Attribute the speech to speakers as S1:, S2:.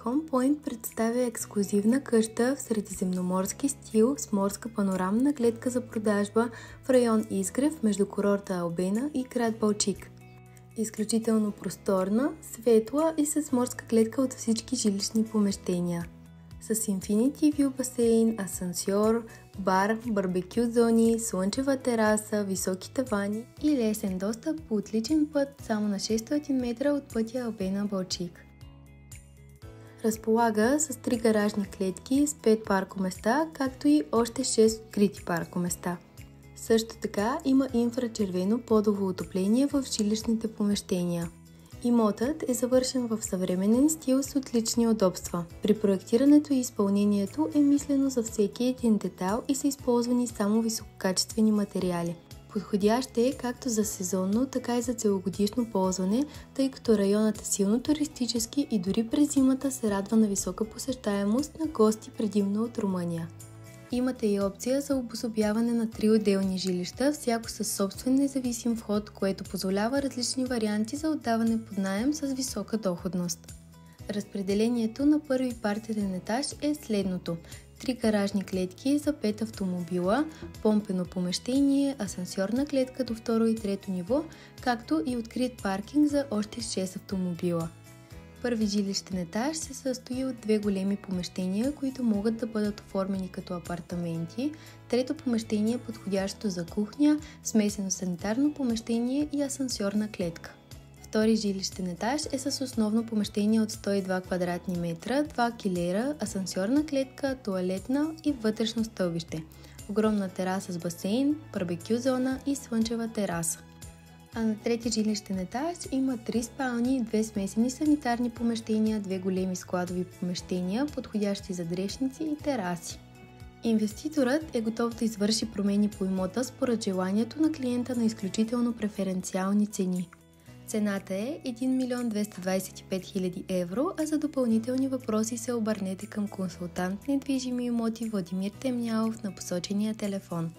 S1: HomePoint представя ексклузивна къща в средиземноморски стил с морска панорамна гледка за продажба в район Изгрев между курорта Албена и град Балчик. Изключително просторна, светла и с морска гледка от всички жилищни помещения. С Infinity View басейн, асансьор, бар, барбекю зони, слънчева тераса, високи тавани и лесен достъп по отличен път само на 600 метра от пътя Албена-Балчик. Разполага с 3 гаражни клетки с 5 паркоместа, както и още 6 открити паркоместа. Също така има инфрачервено подово отопление в жилищните помещения. Имотът е завършен в съвременен стил с отлични удобства. При проектирането и изпълнението е мислено за всеки един детайл и са използвани само висококачествени материали. Подходящ е както за сезонно, така и за целогодишно ползване, тъй като районът е силно туристически и дори през зимата се радва на висока посещаемост на гости предимно от Румъния. Имате и опция за обособяване на 3 отделни жилища, всяко със собствен независим вход, което позволява различни варианти за отдаване под наем с висока доходност. Разпределението на първи партиен етаж е следното: 3 гаражни клетки за 5 автомобила, помпено помещение, асансьорна клетка до 2 и 3 ниво, както и открит паркинг за още 6 автомобила. Първи жилищен етаж се състои от 2 големи помещения, които могат да бъдат оформени като апартаменти, трето помещение подходящо за кухня, смесено санитарно помещение и асансьорна клетка. Втори жилищен етаж е с основно помещение от 102 квадратни метра, 2 килера, асансьорна клетка, тоалетна и вътрешно стълбище, огромна тераса с басейн, барбекю зона и слънчева тераса. А на трети жилищен етаж има 3 спални, 2 смесени санитарни помещения, 2 големи складови помещения, подходящи за дрешници и тераси. Инвеститорът е готов да извърши промени по имота според желанието на клиента на изключително преференциални цени. Цената е 1 225 000 евро, а за допълнителни въпроси се обърнете към консултант недвижими имоти Владимир Темнялов на посочения телефон.